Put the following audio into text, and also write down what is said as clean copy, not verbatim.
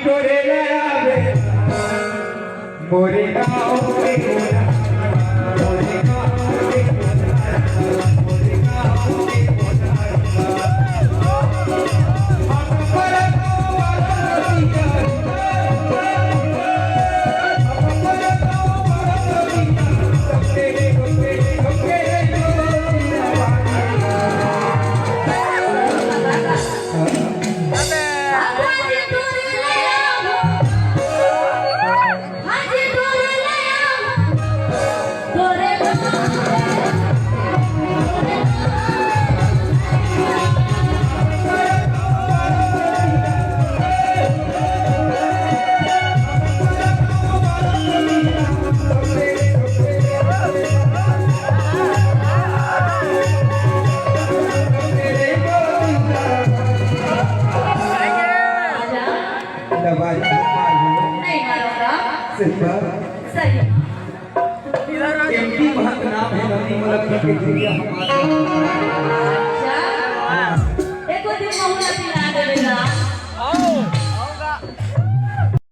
तोरे लयावे मोरे गाँव के मोरा मोरे गाँव के मोरा मोरे गाँव के मोरा सही एमपी महक नाम है नदी मलक के जरिए अच्छा एको दिन महुला